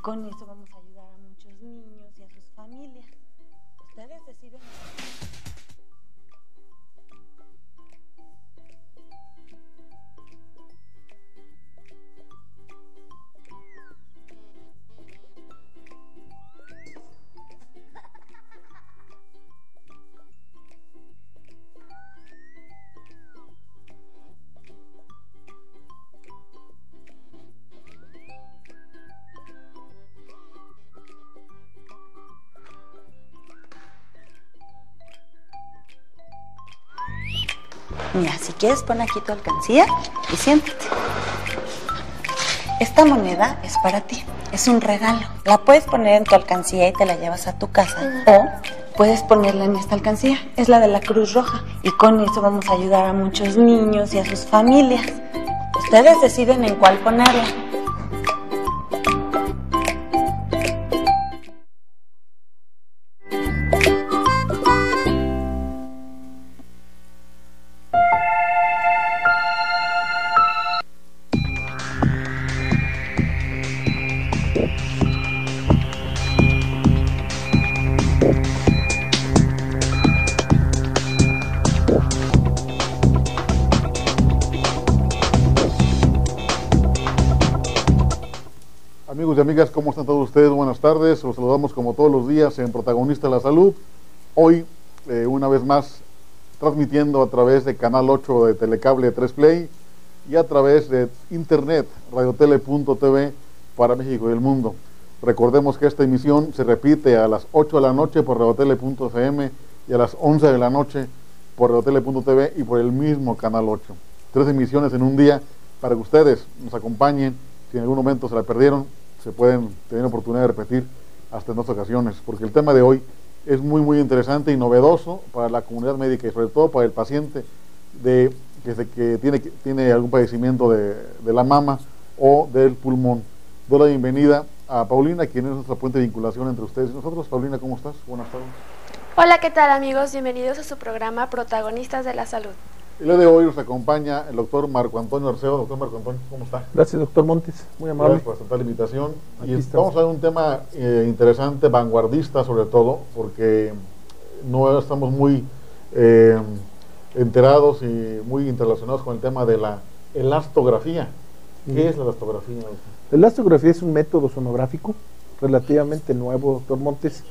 con eso vamos a ayudar a muchos niños y a sus familias. Ustedes deciden. Mira, si quieres pon aquí tu alcancía y siéntate. Esta moneda es para ti, es un regalo. La puedes poner en tu alcancía y te la llevas a tu casa, o puedes ponerla en esta alcancía, es la de la Cruz Roja, y con eso vamos a ayudar a muchos niños y a sus familias. Ustedes deciden en cuál ponerla. Amigos y amigas, ¿cómo están todos ustedes? Buenas tardes, los saludamos como todos los días en Protagonista de la Salud. Hoy, una vez más, transmitiendo a través de Canal 8 de Telecable 3 Play y a través de internet, radiotele.tv para México y el mundo. Recordemos que esta emisión se repite a las 8 de la noche por radiotele.fm y a las 11 de la noche por radiotele.tv y por el mismo Canal 8. 3 emisiones en un día para que ustedes nos acompañen. Si en algún momento se la perdieron, se pueden tener oportunidad de repetir hasta en 2 ocasiones, porque el tema de hoy es muy interesante y novedoso para la comunidad médica y sobre todo para el paciente que tiene algún padecimiento de la mama o del pulmón. Doy la bienvenida a Paulina, quien es nuestra puente de vinculación entre ustedes y nosotros. Paulina, ¿cómo estás? Buenas tardes. Hola, ¿qué tal, amigos? Bienvenidos a su programa Protagonistas de la Salud. El día de hoy nos acompaña el doctor Marco Antonio Arceo. Doctor Marco Antonio, ¿cómo está? Gracias, doctor Montes, muy amable. Gracias por aceptar la invitación. Vamos a ver un tema interesante, vanguardista sobre todo, porque no estamos muy enterados y muy interrelacionados con el tema de la elastografía. ¿Qué es la elastografía? La elastografía es un método sonográfico relativamente nuevo, doctor Montes,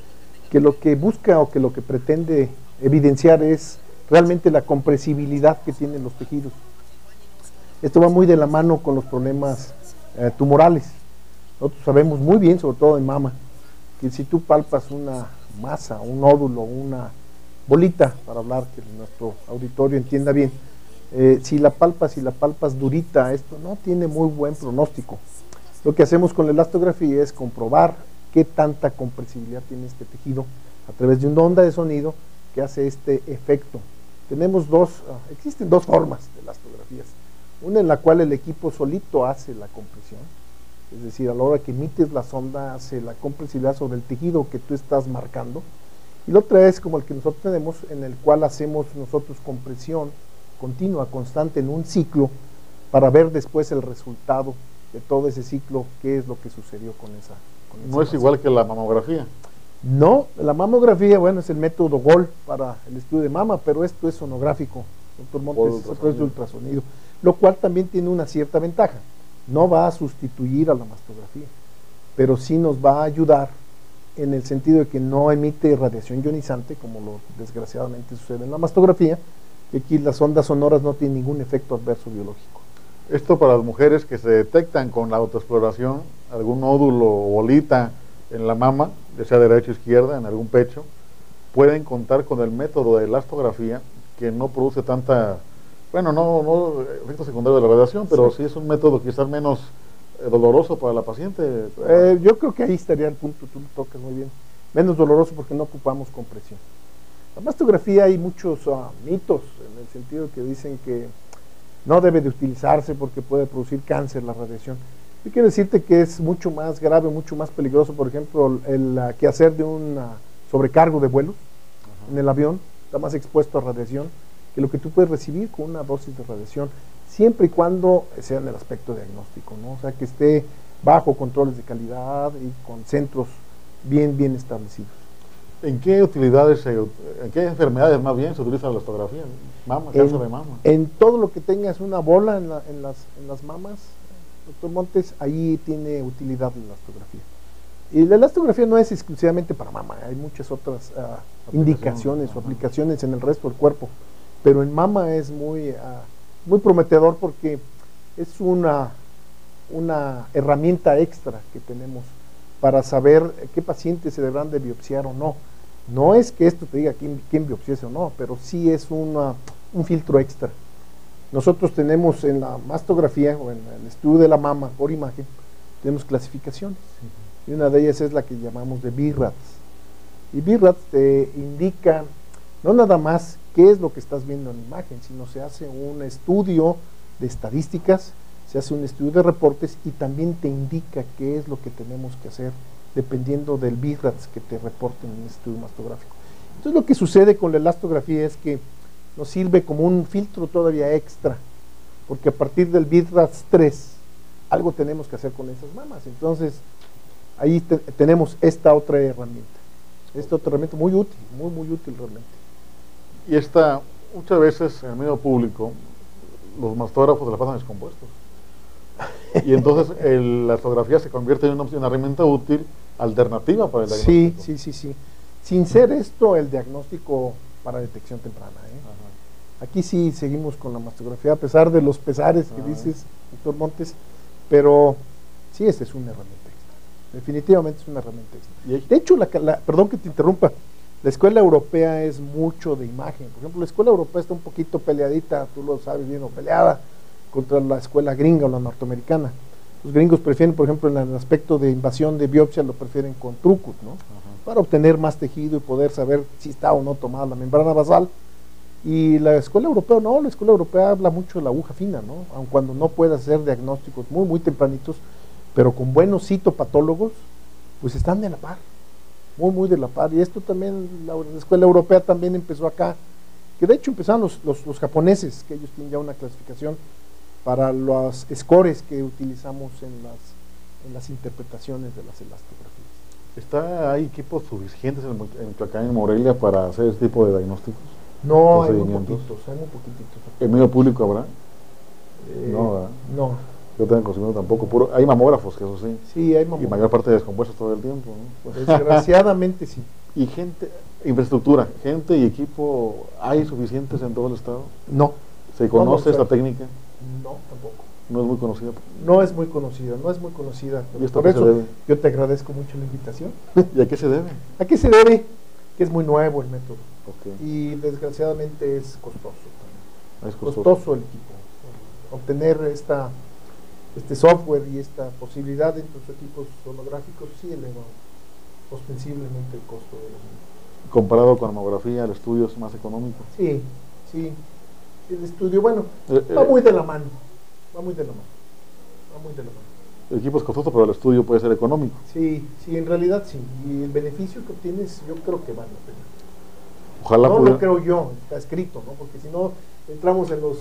que lo que busca o que lo que pretende evidenciar es realmente la compresibilidad que tienen los tejidos. Esto va muy de la mano con los problemas tumorales. Nosotros sabemos muy bien, sobre todo en mama, que si tú palpas una masa, un nódulo, una bolita, para hablar que nuestro auditorio entienda bien, si la palpas durita, esto no tiene muy buen pronóstico. Lo que hacemos con la elastografía es comprobar qué tanta compresibilidad tiene este tejido a través de una onda de sonido que hace este efecto. Existen 2 formas de elastografías. Una en la cual el equipo solito hace la compresión, es decir, a la hora que emites la sonda hace la compresibilidad sobre el tejido que tú estás marcando. Y la otra es como el que nosotros tenemos, en el cual hacemos nosotros compresión continua, constante en un ciclo, para ver después el resultado de todo ese ciclo, qué es lo que sucedió con esa No es igual que la mamografía. No, la mamografía, bueno, es el método GOL para el estudio de mama, pero esto es sonográfico, doctor Montes, esto es de ultrasonido, lo cual también tiene una cierta ventaja. No va a sustituir a la mastografía, pero sí nos va a ayudar en el sentido de que no emite radiación ionizante, como lo desgraciadamente sucede en la mastografía, que aquí las ondas sonoras no tienen ningún efecto adverso biológico. Esto para las mujeres que se detectan con la autoexploración, algún nódulo o bolita en la mama, ya sea derecha o izquierda, en algún pecho, pueden contar con el método de elastografía, que no produce tanta, no efecto secundario de la radiación, pero sí es un método quizás menos doloroso para la paciente. Yo creo que ahí estaría el punto, tú lo tocas muy bien. Menos doloroso porque no ocupamos compresión. La mastografía hay muchos mitos, en el sentido que dicen que no debe de utilizarse porque puede producir cáncer la radiación. Yo quiero decirte que es mucho más grave, mucho más peligroso, por ejemplo, el quehacer de un sobrecargo de vuelos en el avión, está más expuesto a radiación que lo que tú puedes recibir con una dosis de radiación, siempre y cuando sea en el aspecto diagnóstico, ¿no? O sea, que esté bajo controles de calidad y con centros bien establecidos. ¿En qué utilidades, en qué enfermedades más bien se utiliza la elastografía? Cáncer de mama. En todo lo que tengas una bola en las mamas, doctor Montes, ahí tiene utilidad la elastografía. Y la elastografía no es exclusivamente para mama, hay muchas otras indicaciones o aplicaciones en el resto del cuerpo, pero en mama es muy prometedor porque es una herramienta extra que tenemos para saber qué pacientes se deberán de biopsiar o no. No es que esto te diga quién biopsiase o no, pero sí es un filtro extra. Nosotros tenemos en la mastografía o en el estudio de la mama por imagen, tenemos clasificaciones. Y una de ellas es la que llamamos de BIRADS. Y BIRADS te indica no nada más qué es lo que estás viendo en la imagen, sino se hace un estudio de estadísticas, se hace un estudio de reportes y también te indica qué es lo que tenemos que hacer dependiendo del BIRADS que te reporten en el estudio mastográfico. Entonces lo que sucede con la elastografía es que nos sirve como un filtro todavía extra, porque a partir del BIRADS 3 algo tenemos que hacer con esas mamas. Entonces ahí tenemos esta otra herramienta muy útil, muy útil realmente. Y muchas veces en el medio público los mastógrafos se la pasan descompuestos. Y entonces la elastografía se convierte en una herramienta útil, alternativa para el diagnóstico. Sí. Sin ser esto el diagnóstico para detección temprana. Aquí sí seguimos con la mastografía, a pesar de los pesares que dices, doctor Montes, pero sí, esta es una herramienta extra. Definitivamente es una herramienta extra. De hecho, perdón que te interrumpa, la escuela europea es mucho de imagen. Por ejemplo, la escuela europea está un poquito peleadita, tú lo sabes bien, o peleada contra la escuela gringa o la norteamericana. Los gringos prefieren, por ejemplo, en el aspecto de invasión de biopsia, lo prefieren con trucos, ¿no? Para obtener más tejido y poder saber si está o no tomada la membrana basal. Y la escuela europea no, la escuela europea habla mucho de la aguja fina, ¿no? Aun cuando no pueda hacer diagnósticos muy tempranitos, pero con buenos citopatólogos, pues están de la par, muy de la par. Y esto también, la escuela europea también empezó acá, que de hecho empezaron los japoneses, que ellos tienen ya una clasificación para los scores que utilizamos en las interpretaciones de las elastografías. ¿Hay equipos suficientes en Michoacán, en Morelia, para hacer este tipo de diagnósticos? No, hay muy poquitos. ¿En medio público habrá? No, ¿verdad? No. Yo tengo conocimiento tampoco. Hay mamógrafos, que eso sí. Sí, hay mamógrafos. Y mayor parte descompuestos todo el tiempo, ¿no? Desgraciadamente sí. ¿Y infraestructura, gente y equipo, hay suficientes en todo el estado? No. ¿Se conoce esta técnica? No, tampoco. ¿No es muy conocida? No es muy conocida. ¿Y esto por eso se debe? Yo te agradezco mucho la invitación. ¿Y a qué se debe? ¿A qué se debe? Que es muy nuevo el método. Okay. Y desgraciadamente es costoso también. Es costoso el equipo. Obtener este software y esta posibilidad en tus equipos sonográficos sí eleva ostensiblemente el costo de los mismos. Comparado con la mamografía, el estudio es más económico. Sí. El estudio, bueno, va muy de la mano. El equipo es costoso, pero el estudio puede ser económico. Sí, en realidad sí. Y el beneficio que obtienes, yo creo que vale la pena. Ojalá no lo creo yo, está escrito, ¿no? Porque si no entramos en los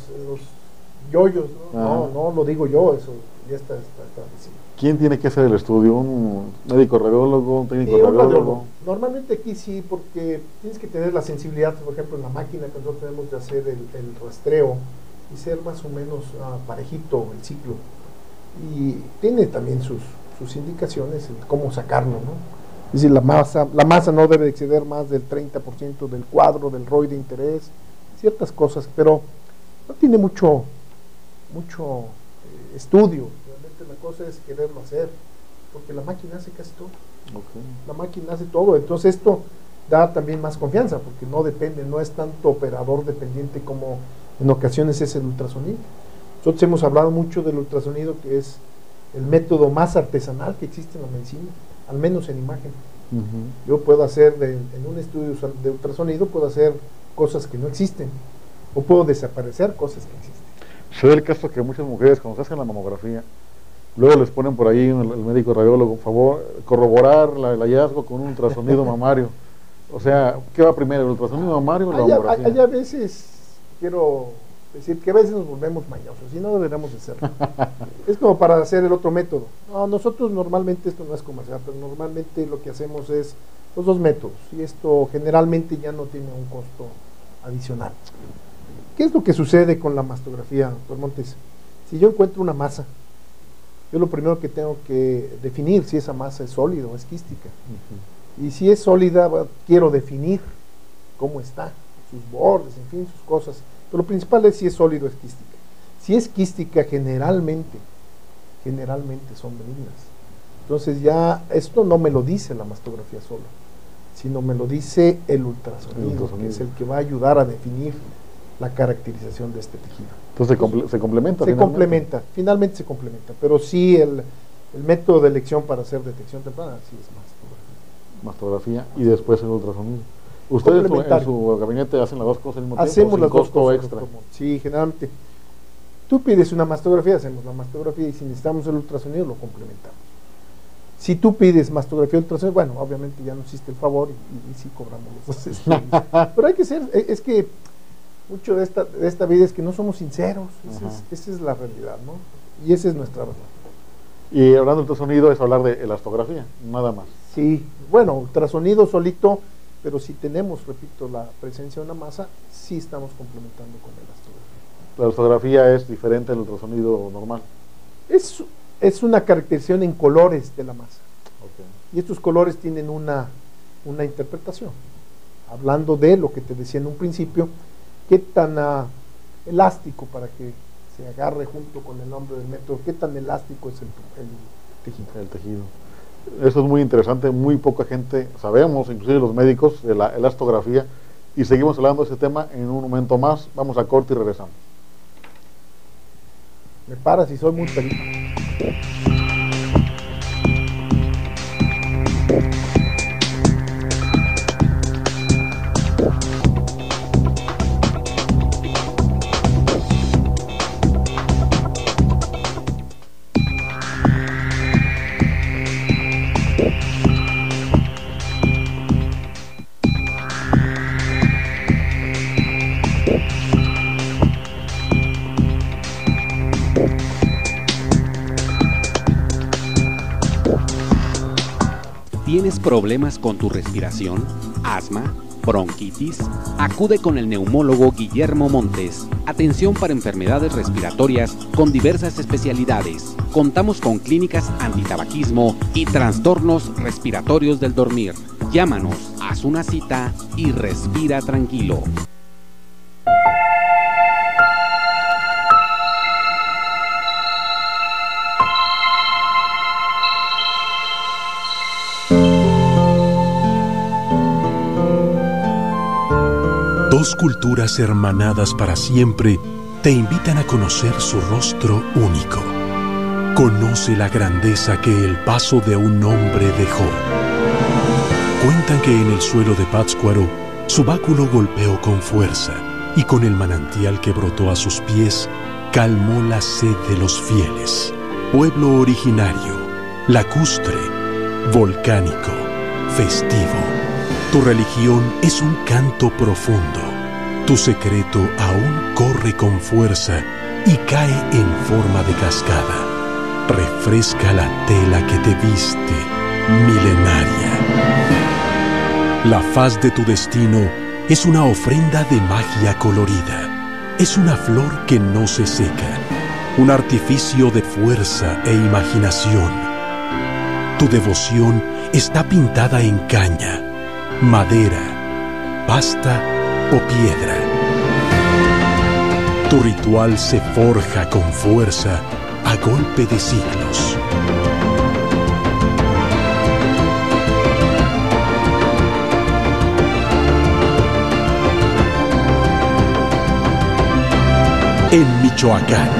yoyos, ¿no? No lo digo yo, eso ya está establecido. ¿Quién tiene que hacer el estudio? ¿Un médico radiólogo, un técnico radiólogo? Normalmente aquí sí, porque tienes que tener la sensibilidad, por ejemplo, en la máquina que nosotros tenemos de hacer el rastreo y ser más o menos parejito el ciclo. Y tiene también sus indicaciones en cómo sacarlo, ¿no? Es decir, la masa no debe exceder más del 30% del cuadro del ROI de interés, ciertas cosas, pero no tiene mucho estudio. Realmente la cosa es quererlo hacer, porque la máquina hace casi todo. Okay. La máquina hace todo, entonces esto da también más confianza, porque no es tanto operador dependiente como en ocasiones es el ultrasonido. Nosotros hemos hablado mucho del ultrasonido, que es el método más artesanal que existe en la medicina, al menos en imagen. Yo puedo hacer en un estudio de ultrasonido, puedo hacer cosas que no existen, o puedo desaparecer cosas que existen. Se da el caso que muchas mujeres, cuando se hacen la mamografía, luego les ponen por ahí el médico radiólogo, por favor, corroborar el hallazgo con un ultrasonido mamario. O sea, ¿qué va primero, el ultrasonido mamario o la mamografía? Hay a veces, quiero Es decir, que a veces nos volvemos mañosos y no deberíamos de serlo. Es como para hacer el otro método. No, nosotros normalmente, esto no es comercial, pero normalmente lo que hacemos es los dos métodos, y esto generalmente ya no tiene un costo adicional. ¿Qué es lo que sucede con la mastografía, doctor Montes? Si yo encuentro una masa, yo lo primero que tengo que definir si esa masa es sólida o es quística. Y si es sólida, quiero definir cómo está, sus bordes, en fin, sus cosas. Pero lo principal es si es sólido o es quística. Si es quística, generalmente son benignas. Entonces ya esto no me lo dice la mastografía sola, sino me lo dice el ultrasonido, que es el que va a ayudar a definir la caracterización de este tejido. Entonces se complementa. Finalmente se complementa, pero sí el método de elección para hacer detección temprana sí es mastografía y después el ultrasonido. ¿Ustedes en su gabinete hacen las dos cosas al mismo tiempo? Hacemos las dos cosas extra. Sí, generalmente. Tú pides una mastografía, hacemos la mastografía, y si necesitamos el ultrasonido lo complementamos. Si tú pides mastografía y ultrasonido, bueno, obviamente ya nos hiciste el favor y sí cobramos los dos estudios. Pero hay que ser, es que mucho de esta vida es que no somos sinceros, esa es la realidad, ¿no? Y esa es nuestra verdad. Y hablando de ultrasonido es hablar de elastografía, nada más. Sí, bueno, ultrasonido solito, pero si tenemos, repito, la presencia de una masa, sí estamos complementando con elastografía. La elastografía es diferente al ultrasonido normal. Es una caracterización en colores de la masa. Okay. Y estos colores tienen una interpretación. Hablando de lo que te decía en un principio, qué tan elástico, para que se agarre junto con el nombre del método, qué tan elástico es el tejido. El tejido. Eso es muy interesante, muy poca gente sabemos, inclusive los médicos, de la elastografía, y seguimos hablando de ese tema en un momento más. Vamos a corte y regresamos. Me paras y soy muy feliz. ¿Tienes problemas con tu respiración? ¿Asma? ¿Bronquitis? Acude con el neumólogo Guillermo Montes. Atención para enfermedades respiratorias con diversas especialidades. Contamos con clínicas antitabaquismo y trastornos respiratorios del dormir. Llámanos, haz una cita y respira tranquilo. Dos culturas hermanadas para siempre te invitan a conocer su rostro único. Conoce la grandeza que el paso de un hombre dejó. Cuentan que en el suelo de Pátzcuaro su báculo golpeó con fuerza y con el manantial que brotó a sus pies calmó la sed de los fieles. Pueblo originario, lacustre, volcánico, festivo. Tu religión es un canto profundo. Tu secreto aún corre con fuerza y cae en forma de cascada. Refresca la tela que te viste, milenaria. La faz de tu destino es una ofrenda de magia colorida. Es una flor que no se seca, un artificio de fuerza e imaginación. Tu devoción está pintada en caña, madera, pasta o piedra. Tu ritual se forja con fuerza a golpe de siglos. En Michoacán.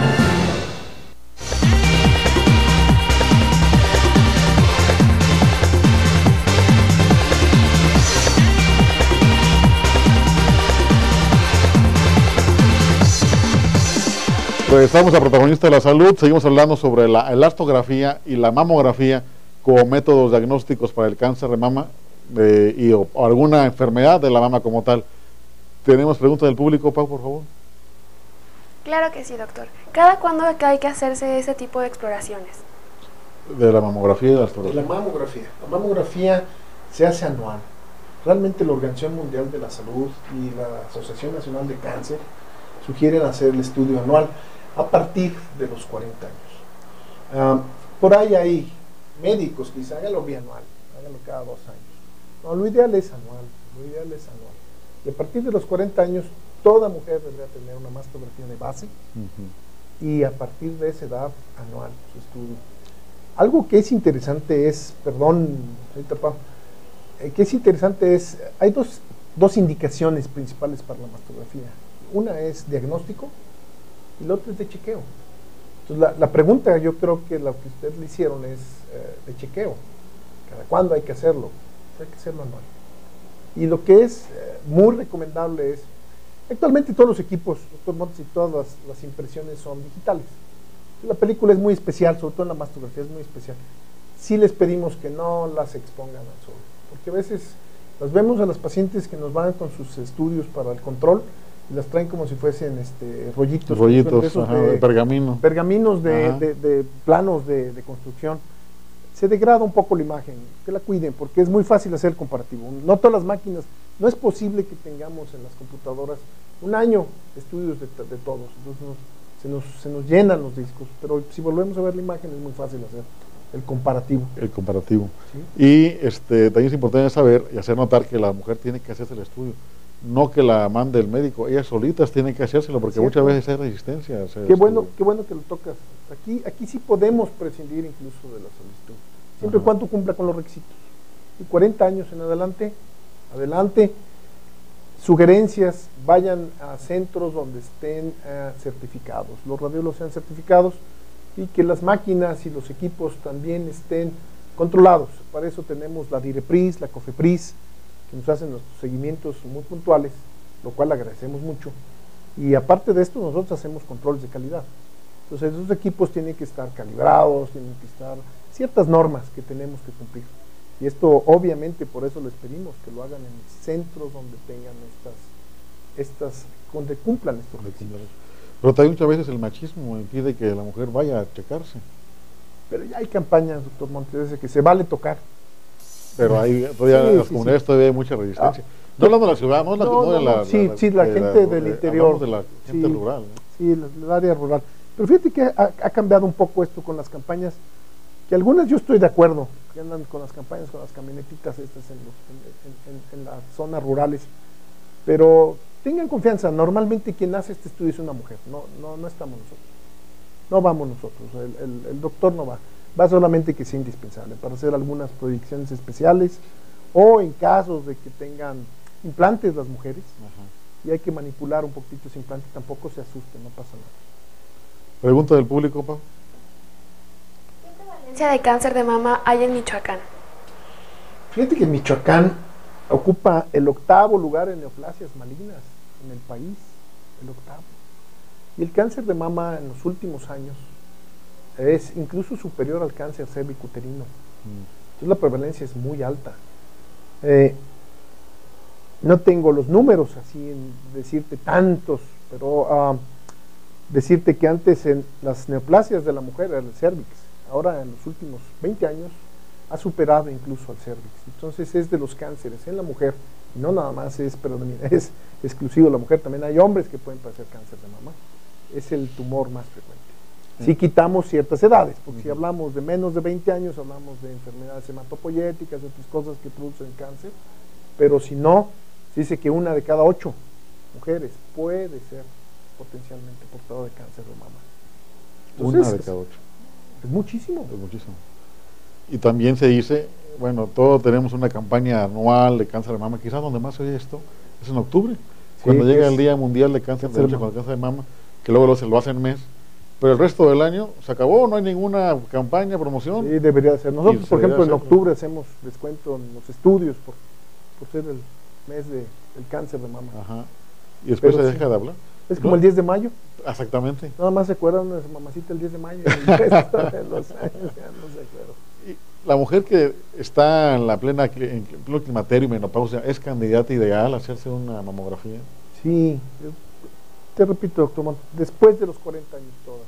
Regresamos a Protagonista de la Salud. Seguimos hablando sobre la elastografía y la mamografía como métodos diagnósticos para el cáncer de mama o alguna enfermedad de la mama como tal. Tenemos preguntas del público, Pau, por favor. Claro que sí, doctor. ¿Cada cuándo hay que hacerse ese tipo de exploraciones? De la mamografía y de las La fotografías. mamografía. La mamografía se hace anual. Realmente la Organización Mundial de la Salud y la Asociación Nacional de Cáncer sugieren hacer el estudio anual a partir de los 40 años. Por ahí hay médicos que dicen, hágalo bianual, hágalo cada 2 años. No, lo ideal es anual, Y a partir de los 40 años, toda mujer debería tener una mastografía de base y a partir de esa edad, anual, su estudio. Algo que es interesante es, perdón, señorita Pau, que es interesante es, hay dos indicaciones principales para la mastografía. Una es diagnóstico y la otra es de chequeo. Entonces la pregunta, yo creo que la que ustedes le hicieron es de chequeo. ¿Cada cuándo hay que hacerlo? Hay que hacerlo anual. Y lo que es muy recomendable es, actualmente todos los equipos, doctor Montes, y todas las impresiones son digitales. La película es muy especial, sobre todo en la mastografía es muy especial. Sí les pedimos que no las expongan al sol, porque a veces las vemos a las pacientes que nos van con sus estudios para el control y las traen como si fuesen rollitos de pergamino. Pergaminos de planos de construcción. Se degrada un poco la imagen, que la cuiden, porque es muy fácil hacer el comparativo. No todas las máquinas, no es posible que tengamos en las computadoras un año de estudios de todos, entonces se nos llenan los discos, pero si volvemos a ver la imagen es muy fácil hacer el comparativo. ¿Sí? Y también es importante saber y hacer notar que la mujer tiene que hacerse el estudio, no que la mande el médico, ellas solitas tienen que hacérselo, porque muchas veces hay resistencia a hacer qué bueno que lo tocas. Aquí sí podemos prescindir incluso de la solicitud, siempre y cuando cumpla con los requisitos. Y 40 años en adelante, sugerencias, vayan a centros donde estén certificados, los radiólogos sean certificados y que las máquinas y los equipos también estén controlados. Para eso tenemos la DIREPRIS, la COFEPRIS, que nos hacen nuestros seguimientos muy puntuales, lo cual agradecemos mucho. Y aparte de esto, nosotros hacemos controles de calidad. Entonces, esos equipos tienen que estar calibrados, tienen que estar ciertas normas que tenemos que cumplir. Y esto, obviamente, por eso les pedimos que lo hagan en centros donde tengan donde cumplan estos requisitos. Pero también muchas veces el machismo impide que la mujer vaya a checarse. Pero ya hay campañas, doctor Montes, que se vale tocar. Pero hay todavía en las comunidades todavía hay mucha resistencia. No hablando de la ciudad, no de la gente del interior. De la gente rural. Sí, el área rural. Pero fíjate que ha cambiado un poco esto con las campañas, que algunas yo estoy de acuerdo, que andan con las campañas, con las camionetitas estas en las zonas rurales, pero tengan confianza, normalmente quien hace este estudio es una mujer, no estamos nosotros, no vamos nosotros, el doctor no va solamente que sea indispensable para hacer algunas proyecciones especiales o en casos de que tengan implantes las mujeres y hay que manipular un poquito ese implante, tampoco se asusten, no pasa nada. Pregunta del público, Pau. ¿Qué prevalencia de cáncer de mama hay en Michoacán? Fíjate que Michoacán ocupa el 8º lugar en neoplasias malignas en el país, el 8º. Y el cáncer de mama en los últimos años es incluso superior al cáncer cervicuterino. Entonces la prevalencia es muy alta. No tengo los números así en decirte tantos, pero decirte que antes en las neoplasias de la mujer era el cervix, ahora en los últimos 20 años ha superado incluso al cervix. Entonces es de los cánceres en la mujer, y no nada más es exclusivo de la mujer, también hay hombres que pueden padecer cáncer de mama, es el tumor más frecuente. Si quitamos ciertas edades, porque si hablamos de menos de 20 años, hablamos de enfermedades hematopoyéticas, de otras cosas que producen cáncer, pero si no, se dice que 1 de cada 8 mujeres puede ser potencialmente portador de cáncer de mama. Entonces, 1 de cada 8. Es muchísimo. Es muchísimo. Y también se dice, bueno, todos tenemos una campaña anual de cáncer de mama, quizás donde más se oye esto es en octubre, cuando llega el Día Mundial de Cáncer de Mama, que luego se lo hacen mes, pero el resto del año se acabó, no hay ninguna campaña, promoción. Sí, debería ser. Nosotros, por ejemplo, en octubre hacemos descuento en los estudios por ser el mes del cáncer de mama. Y después se deja de hablar. Es como el 10 de mayo. Exactamente. Nada más se acuerdan de su mamacita el 10 de mayo y el resto de los años ya no se acuerdan. Y la mujer que está en pleno climaterio y menopausia, ¿es candidata ideal a hacerse una mamografía? Sí, Te repito, doctor Montes, después de los 40 años todas.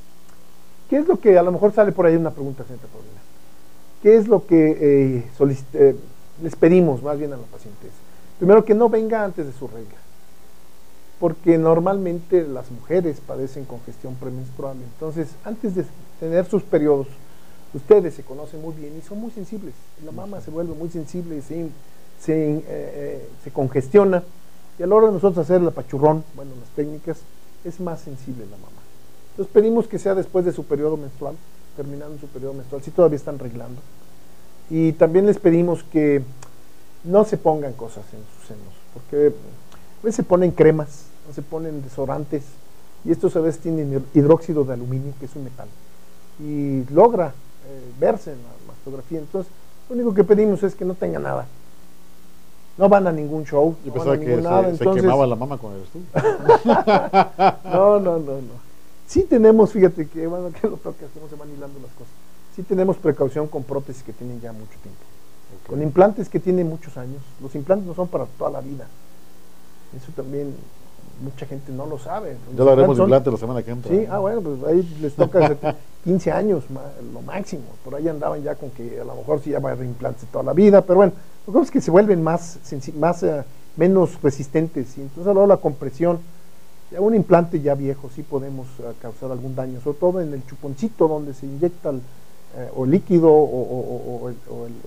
¿Qué es lo que, a lo mejor sale por ahí una pregunta, señorita Paulina? ¿Qué es lo que les pedimos más bien a los pacientes? Primero, que no venga antes de su regla, porque normalmente las mujeres padecen congestión premenstrual. Entonces, antes de tener sus periodos, ustedes se conocen muy bien y son muy sensibles. La mama se vuelve muy sensible, se congestiona, y a la hora de nosotros hacer el apachurrón, bueno, las técnicas, es más sensible la mama. Entonces pedimos que sea después de su periodo menstrual, terminando su periodo menstrual, si todavía están arreglando. Y también les pedimos que no se pongan cosas en sus senos, porque a veces se ponen cremas, o se ponen desodorantes, y estos a veces tienen hidróxido de aluminio, que es un metal, y logra verse en la mastografía. Entonces, lo único que pedimos es que no tenga nada. No van a ningún show. Yo pensaba que se quemaba la mama con el estudio. No. Sí tenemos, fíjate que, bueno, que lo tocas, cómo se van hilando las cosas. Sí tenemos precaución con prótesis que tienen ya mucho tiempo. Okay. Con implantes que tienen muchos años. Los implantes no son para toda la vida. Eso también mucha gente no lo sabe. Ya lo haremos implantes la semana que entra. Sí, bueno, pues ahí les toca 15 años, lo máximo. Por ahí andaban ya con que a lo mejor sí ya va a haber implantes toda la vida, pero bueno, lo que pasa es que se vuelven menos resistentes, y entonces a la hora de la compresión, ya un implante ya viejo sí podemos causar algún daño, sobre todo en el chuponcito donde se inyecta o líquido o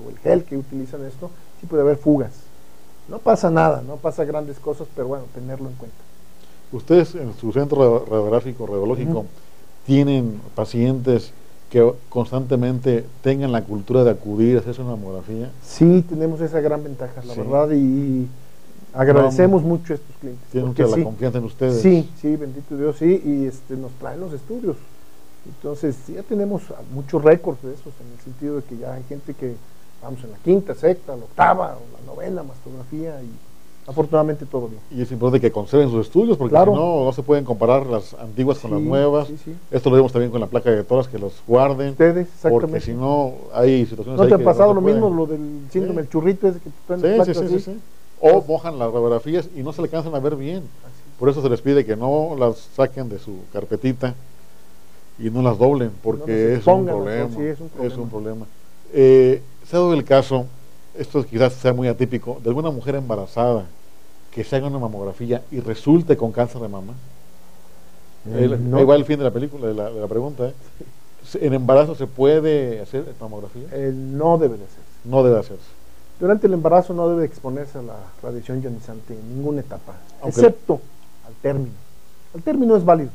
el gel que utilizan esto, sí puede haber fugas. No pasa nada, no pasa grandes cosas, pero bueno, tenerlo en cuenta. Ustedes en su centro radiológico, tienen pacientes que constantemente tengan la cultura de acudir a hacerse una mamografía. Sí, tenemos esa gran ventaja, la verdad, y agradecemos mucho a estos clientes. Tienen mucha la confianza en ustedes. Sí, bendito Dios, sí, y nos traen los estudios. Entonces, ya tenemos muchos récords de esos, en el sentido de que ya hay gente que vamos en la quinta, sexta, la octava, o la novena mastografía, y afortunadamente todo bien. Y es importante que conserven sus estudios, porque si no se pueden comparar las antiguas con las nuevas. Esto lo vemos también con la placa de toras, que los guarden. Ustedes, exactamente. Porque si no, hay situaciones. ¿No te ha pasado lo mismo, lo del síndrome del churrito ese que traen las placas así? Sí. O mojan las radiografías y no se le alcanzan a ver bien. Por eso se les pide que no las saquen de su carpetita y no las doblen, porque es un problema. Es un problema. Se ha dado el caso, esto quizás sea muy atípico, de alguna mujer embarazada que se haga una mamografía y resulte con cáncer de mama. Ahí va el fin de la película, de la pregunta. ¿En embarazo se puede hacer mamografía? No debe de hacerse. No debe hacerse. Durante el embarazo no debe exponerse a la radiación ionizante en ninguna etapa, excepto al término. Al término es válido,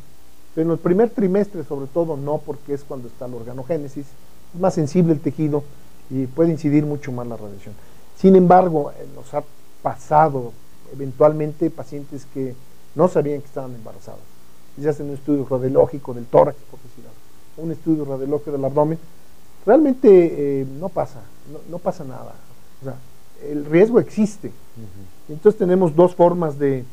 pero en el primer trimestre sobre todo no, porque es cuando está la organogénesis, es más sensible el tejido y puede incidir mucho más la radiación. Sin embargo, nos ha pasado eventualmente pacientes que no sabían que estaban embarazadas. Se hacen un estudio radiológico del tórax, por decir algo, un estudio radiológico del abdomen. Realmente no pasa nada. O sea, el riesgo existe. Entonces tenemos dos formas de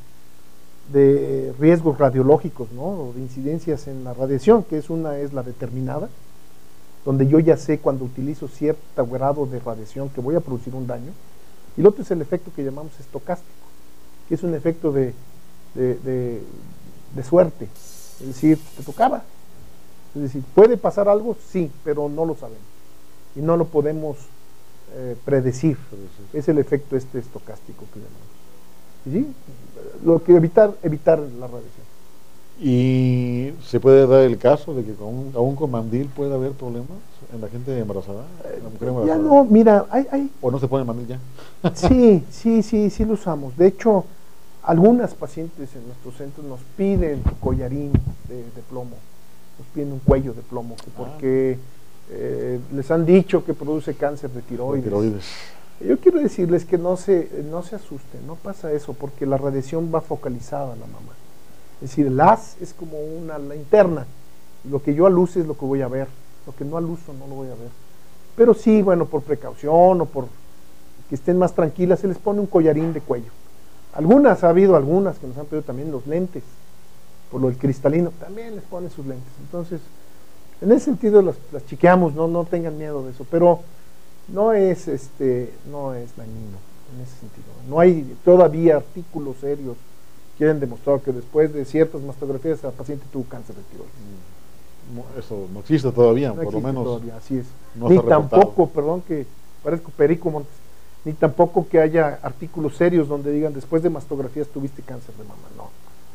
riesgos radiológicos, ¿no? O de incidencias en la radiación, que una es la determinada, donde yo ya sé cuando utilizo cierto grado de radiación que voy a producir un daño, y el otro es el efecto que llamamos estocástico, que es un efecto de suerte, es decir, te tocaba. Es decir, ¿puede pasar algo? Sí, pero no lo sabemos y no lo podemos predecir. Es el efecto estocástico que llamamos. ¿Sí? Lo que evitar la radiación. ¿Y se puede dar el caso de que aún con mandil puede haber problemas en la gente embarazada? La mujer embarazada? Ya no, mira, hay... ¿O no se pone mandil ya? Sí lo usamos. De hecho, algunas pacientes en nuestros centros nos piden collarín de plomo, nos piden un cuello de plomo, porque les han dicho que produce cáncer de tiroides. Yo quiero decirles que no se asusten, no pasa eso, porque la radiación va focalizada a la mama. Es decir, el haz es como una linterna, lo que yo aluce es lo que voy a ver, lo que no aluso no lo voy a ver. Pero sí, bueno, por precaución o por que estén más tranquilas, se les pone un collarín de cuello. Ha habido algunas que nos han pedido también los lentes, por lo del cristalino, también les ponen sus lentes. Entonces, en ese sentido las chiqueamos, no tengan miedo de eso, pero no es dañino en ese sentido. No hay todavía artículos serios que hayan demostrado que después de ciertas mastografías el paciente tuvo cáncer de tiroides. No, eso no existe todavía, No por lo existe menos. todavía, así es. No Ni está reportado. tampoco, perdón que parezco Perico Montes, ni tampoco que haya artículos serios donde digan después de mastografías tuviste cáncer de mama, no.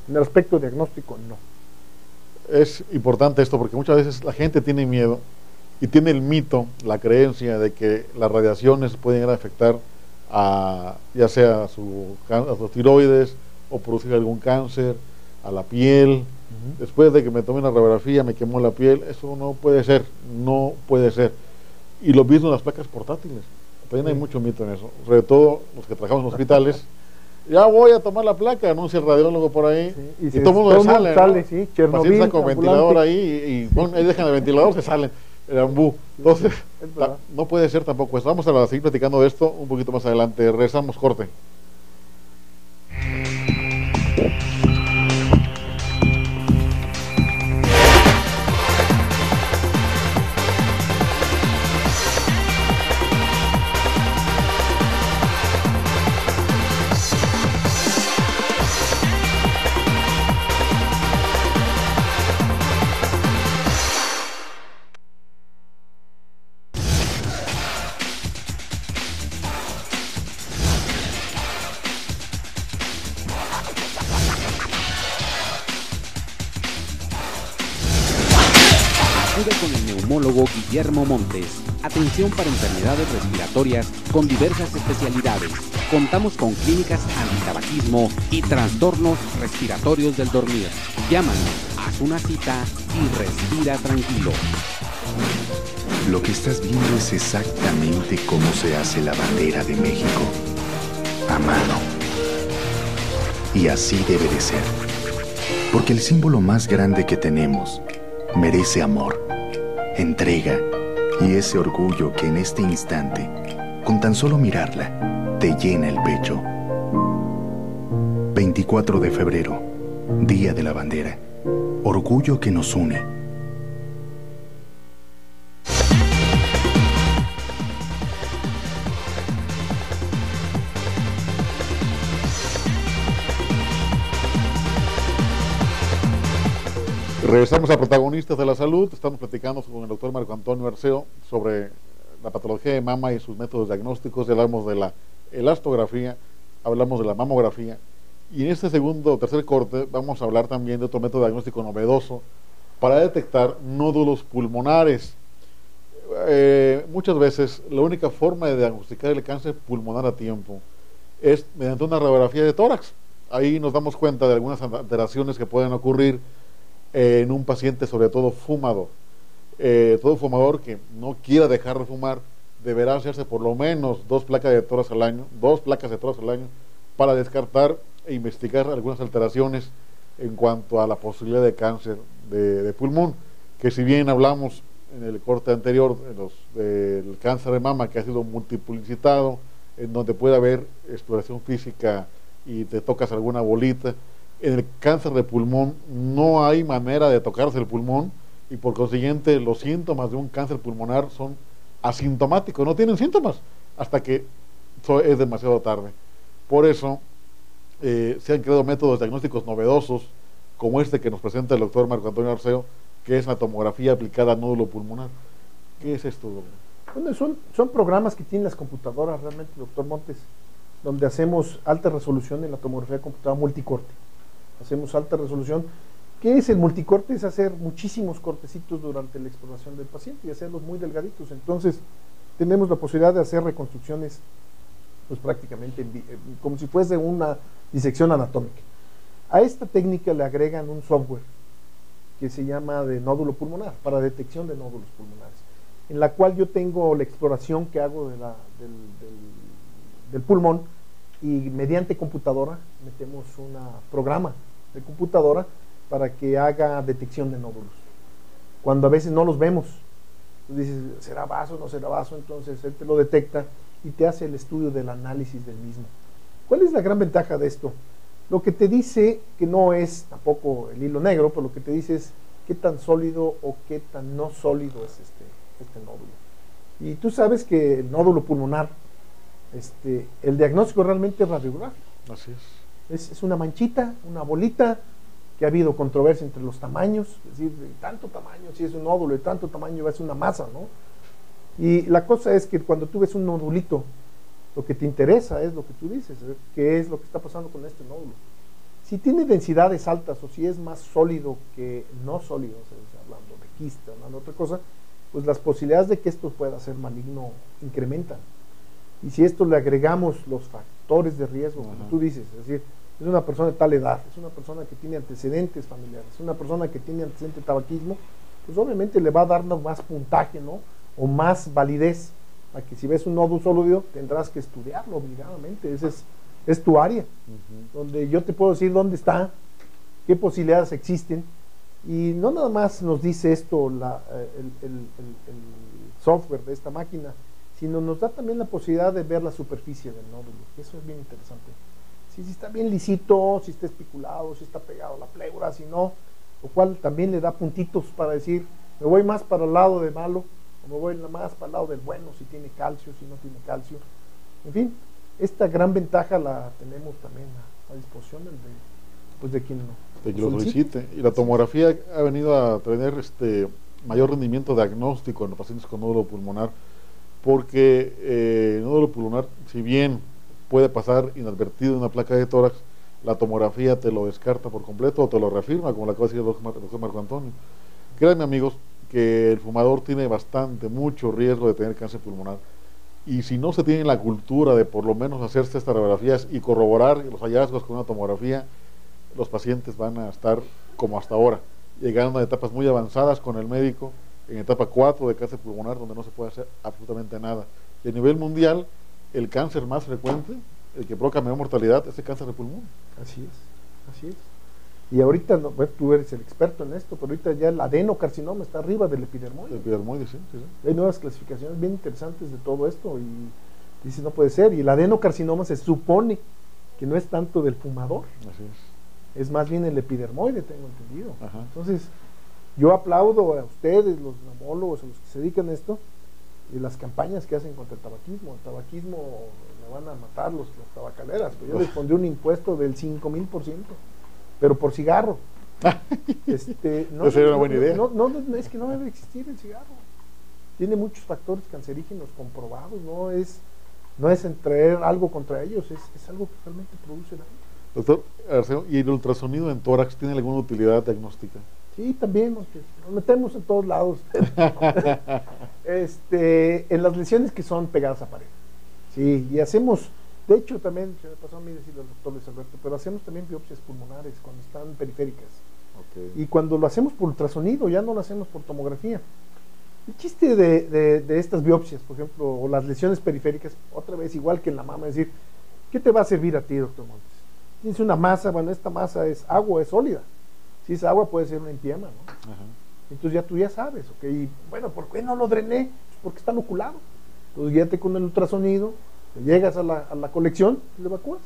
En el aspecto diagnóstico, no. Es importante esto porque muchas veces la gente tiene miedo y tiene el mito, la creencia de que las radiaciones pueden llegar a afectar a, ya sea a sus tiroides o producir algún cáncer, a la piel. Después de que me tomé una radiografía me quemó la piel. Eso no puede ser, no puede ser. Y lo mismo en las placas portátiles. También hay mucho mito en eso, sobre todo los que trabajamos en hospitales. Ya voy a tomar la placa, anuncia el radiólogo por ahí, Sí, y todo el mundo sale, ¿no? sí, Chernobyl, Pacientes con ambulante. ventilador ahí, y ahí dejan el ventilador, se salen, el ambú. Entonces, es verdad. no puede ser tampoco eso. Vamos a seguir platicando de esto un poquito más adelante. Regresamos, corte. Acude con el neumólogo Guillermo Montes. Atención para enfermedades respiratorias con diversas especialidades. Contamos con clínicas antitabaquismo y trastornos respiratorios del dormir. Llámanos, haz una cita y respira tranquilo. Lo que estás viendo es exactamente cómo se hace la bandera de México. A mano. Y así debe de ser. Porque el símbolo más grande que tenemos merece amor, entrega y ese orgullo que en este instante, con tan solo mirarla, te llena el pecho. 24 de febrero, Día de la Bandera. Orgullo que nos une. Regresamos a Protagonistas de la Salud. Estamos platicando con el doctor Marco Antonio Arceo sobre la patología de mama y sus métodos diagnósticos. Hablamos de la elastografía, hablamos de la mamografía, y en este segundo o tercer corte vamos a hablar también de otro método diagnóstico novedoso para detectar nódulos pulmonares. Muchas veces la única forma de diagnosticar el cáncer pulmonar a tiempo es mediante una radiografía de tórax. Ahí nos damos cuenta de algunas alteraciones que pueden ocurrir en un paciente, sobre todo fumador. Todo fumador que no quiera dejar de fumar deberá hacerse por lo menos 2 placas de tórax al año, para descartar e investigar algunas alteraciones en cuanto a la posibilidad de cáncer de pulmón, que si bien hablamos en el corte anterior del cáncer de mama, que ha sido multiplicitado, en donde puede haber exploración física y te tocas alguna bolita, en el cáncer de pulmón no hay manera de tocarse el pulmón, y por consiguiente los síntomas de un cáncer pulmonar son asintomáticos, no tienen síntomas hasta que es demasiado tarde. Por eso se han creado métodos diagnósticos novedosos como este que nos presenta el doctor Marco Antonio Arceo, que es la tomografía aplicada al nódulo pulmonar. ¿Qué es esto, doctor? Bueno, son programas que tienen las computadoras realmente, doctor Montes, donde hacemos alta resolución en la tomografía computada multicorte. Hacemos alta resolución. ¿Qué es el multicorte? Es hacer muchísimos cortecitos durante la exploración del paciente y hacerlos muy delgaditos. Entonces, tenemos la posibilidad de hacer reconstrucciones, pues prácticamente como si fuese una disección anatómica. A esta técnica le agregan un software que se llama de nódulo pulmonar, para detección de nódulos pulmonares, en la cual yo tengo la exploración que hago del pulmón, y mediante computadora metemos un programa de computadora para que haga detección de nódulos. Cuando a veces no los vemos, tú dices, ¿será vaso o no será vaso? Entonces él te lo detecta y te hace el estudio del análisis del mismo. ¿Cuál es la gran ventaja de esto? Lo que te dice, que no es tampoco el hilo negro, pero lo que te dice es qué tan sólido o qué tan no sólido es este nódulo. Y tú sabes que el nódulo pulmonar, el diagnóstico realmente es radiográfico. Así es. Es una manchita, una bolita, que ha habido controversia entre los tamaños, es decir, de tanto tamaño, si es un nódulo, de tanto tamaño va a ser una masa, ¿no? Y la cosa es que cuando tú ves un nodulito, lo que te interesa es lo que tú dices, qué es lo que está pasando con este nódulo. Si tiene densidades altas o si es más sólido que no sólido, o sea, hablando de quiste, hablando de otra cosa, pues las posibilidades de que esto pueda ser maligno incrementan. Y si esto le agregamos los factores de riesgo, como tú dices, es decir, es una persona de tal edad, es una persona que tiene antecedentes familiares, es una persona que tiene antecedente de tabaquismo, pues obviamente le va a dar más puntaje, ¿no? O más validez a que si ves un nódulo sólido tendrás que estudiarlo obligadamente. Ese es tu área, donde yo te puedo decir dónde está, qué posibilidades existen, y no nada más nos dice esto el software de esta máquina, sino nos da también la posibilidad de ver la superficie del nódulo, que eso es bien interesante. Si está bien lisito, si está especulado, si está pegado a la pleura, si no, lo cual también le da puntitos para decir, me voy más para el lado de malo, o me voy más para el lado del bueno, si tiene calcio, si no tiene calcio. En fin, esta gran ventaja la tenemos también a disposición de quien lo solicite. Y la tomografía ha venido a tener mayor rendimiento diagnóstico en los pacientes con nódulo pulmonar, porque el nódulo pulmonar, si bien puede pasar inadvertido en una placa de tórax, la tomografía te lo descarta por completo o te lo reafirma, como lo acaba de decir el doctor Marco Antonio. Créanme, amigos, que el fumador tiene mucho riesgo de tener cáncer pulmonar, y si no se tiene la cultura de por lo menos hacerse estas radiografías y corroborar los hallazgos con una tomografía, los pacientes van a estar como hasta ahora, llegando a etapas muy avanzadas con el médico, en etapa 4 de cáncer pulmonar, donde no se puede hacer absolutamente nada. Y a nivel mundial, el cáncer más frecuente, el que provoca mayor mortalidad, es el cáncer de pulmón. Así es. Y ahorita, tú eres el experto en esto, pero ahorita ya el adenocarcinoma está arriba del epidermoide. El epidermoide, sí. Hay nuevas clasificaciones bien interesantes de todo esto, y dices, no puede ser. Y el adenocarcinoma se supone que no es tanto del fumador. Así es más bien el epidermoide, tengo entendido. Ajá. Entonces, yo aplaudo a ustedes, los neumólogos, a los que se dedican a esto, y las campañas que hacen contra el tabaquismo. El tabaquismo me van a matar las tabacaleras, pero yo les pondré un impuesto del 5,000%, pero por cigarro. No sería una buena idea. No, es que no debe existir el cigarro. Tiene muchos factores cancerígenos comprobados, no es traer algo contra ellos, es algo que realmente produce daño. Doctor Arceo, ¿y el ultrasonido en tórax tiene alguna utilidad diagnóstica? Sí, también, porque nos metemos en todos lados. En las lesiones que son pegadas a pared. Sí, y hacemos, de hecho también, se me pasó a mí decirle al doctor Luis Alberto, pero hacemos también biopsias pulmonares cuando están periféricas. Okay. Y cuando lo hacemos por ultrasonido, ya no lo hacemos por tomografía. El chiste de estas biopsias, por ejemplo, o las lesiones periféricas, otra vez igual que en la mama, es decir, ¿qué te va a servir a ti, doctor Montes? Tienes una masa, bueno, esta masa es agua, es sólida. Si es agua puede ser una empiema, ¿no? Ajá. Entonces tú ya sabes, ¿ok? Y bueno, ¿por qué no lo drené? Pues porque está inoculado. Entonces guíate con el ultrasonido, llegas a la colección y lo evacúas.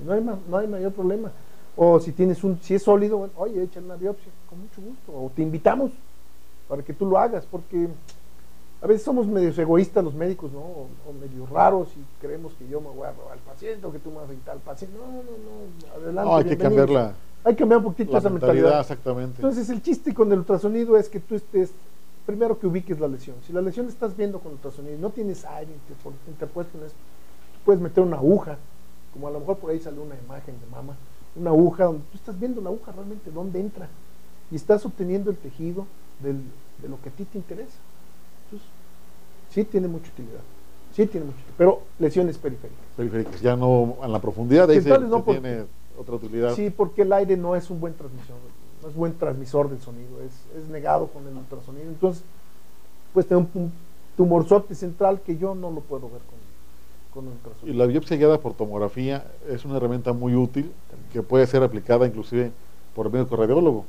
Y no hay mayor problema. O si si es sólido, bueno, oye, échale una biopsia, con mucho gusto. O te invitamos para que tú lo hagas, porque a veces somos medio egoístas los médicos, ¿no? O medio raros, y creemos que yo me voy a robar al paciente o que tú me vas a quitar al paciente. No, adelante. No, hay que cambiarla. Hay que cambiar un poquito esa mentalidad. Exactamente. Entonces el chiste con el ultrasonido es que tú estés, primero que ubiques la lesión. Si la lesión la estás viendo con ultrasonido, no tienes aire interpuesto en esto, puedes meter una aguja, como a lo mejor por ahí sale una imagen de mama, una aguja donde tú estás viendo la aguja realmente dónde entra, y estás obteniendo el tejido de lo que a ti te interesa. Entonces, sí tiene mucha utilidad. Pero lesiones periféricas. Ya no a la profundidad, ahí Centrales se tiene otra utilidad. Sí, porque el aire no es un buen transmisor, no es buen transmisor del sonido, es negado con el ultrasonido. Entonces, pues tener un tumorzote central que yo no lo puedo ver con el ultrasonido. Y la biopsia guiada por tomografía es una herramienta muy útil que puede ser aplicada inclusive por el médico radiólogo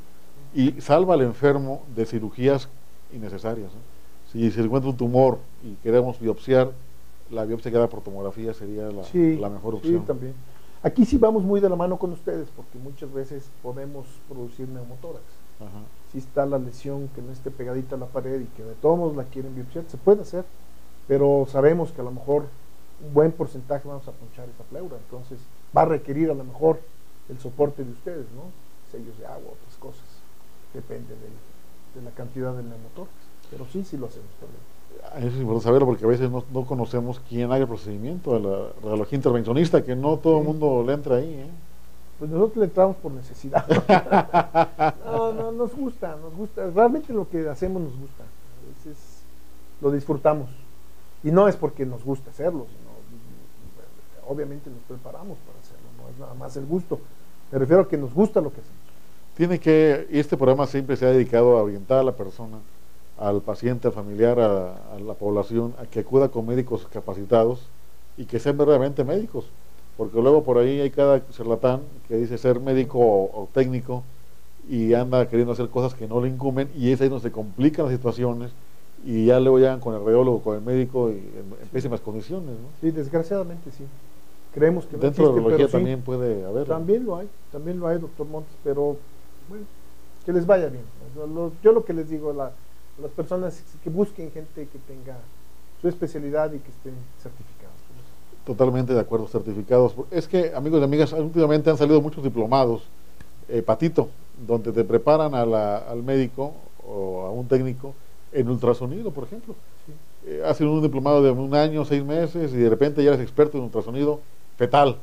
y salva al enfermo de cirugías innecesarias, ¿no? Si se encuentra un tumor y queremos biopsiar, la biopsia guiada por tomografía sería la mejor opción. Sí, también. Aquí sí vamos muy de la mano con ustedes, porque muchas veces podemos producir neumotórax. Ajá. Si está la lesión que no esté pegadita a la pared y que de todos modos la quieren biopsiar, se puede hacer, pero sabemos que a lo mejor un buen porcentaje vamos a ponchar esa pleura, entonces va a requerir a lo mejor el soporte de ustedes, ¿no? Sellos de agua, otras cosas, depende de la cantidad del neumotórax, pero sí lo hacemos también. Eso es importante saberlo porque a veces no conocemos quién haga el procedimiento de la radiología intervencionista, que no todo el mundo le entra ahí, ¿eh? Pues nosotros le entramos por necesidad. No, nos gusta, realmente lo que hacemos nos gusta, a veces lo disfrutamos, y no es porque nos gusta hacerlo, sino obviamente nos preparamos para hacerlo, no es nada más el gusto, me refiero a que nos gusta lo que hacemos. Este programa siempre se ha dedicado a orientar a la persona, al paciente, al familiar, a la población, a que acuda con médicos capacitados y que sean verdaderamente médicos, porque luego por ahí hay cada charlatán que dice ser médico o técnico y anda queriendo hacer cosas que no le incumben, y es ahí donde se complican las situaciones y ya luego llegan con el radiólogo, con el médico y en pésimas condiciones, ¿no? Sí, desgraciadamente sí. Creemos que no dentro existe, de la radiología pero también sí, puede haber. también lo hay, doctor Montes, pero bueno, que les vaya bien. Yo lo que les digo a las personas es que busquen gente que tenga su especialidad y que estén certificados. Totalmente de acuerdo, certificados. Es que, amigos y amigas, últimamente han salido muchos diplomados, Patito, donde te preparan al médico o a un técnico en ultrasonido, por ejemplo. Sí. Hacen un diplomado de 1 año, 6 meses, y de repente ya eres experto en ultrasonido fetal,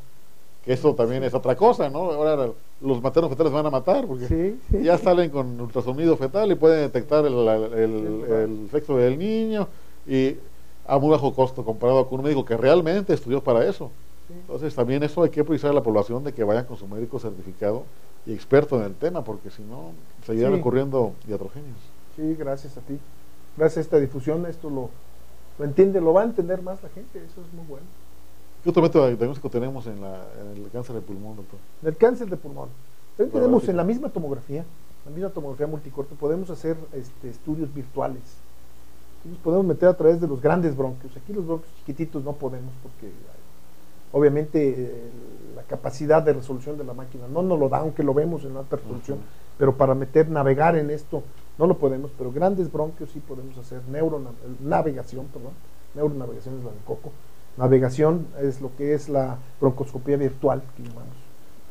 que eso también es otra cosa, ¿no? Ahora los maternos fetales van a matar, porque ya salen con ultrasonido fetal y pueden detectar el sexo del niño, y a muy bajo costo comparado con un médico que realmente estudió para eso. Sí. Entonces también eso hay que priorizar a la población, de que vayan con su médico certificado y experto en el tema, porque si no seguirán ocurriendo iatrogenios. Sí, gracias a ti. Gracias a esta difusión, esto lo entiende, lo va a entender más la gente, eso es muy bueno. ¿Qué otro método de diagnóstico tenemos en el cáncer de pulmón, doctor? En el cáncer de pulmón. También tenemos en la misma tomografía multicorte, podemos hacer estudios virtuales. Nos podemos meter a través de los grandes bronquios. Aquí los bronquios chiquititos no podemos, porque obviamente la capacidad de resolución de la máquina no nos lo da, aunque lo vemos en alta resolución, pero para navegar en esto no lo podemos, pero grandes bronquios sí podemos hacer. Neuronavegación es la de coco. Navegación es lo que es la broncoscopía virtual que llamamos.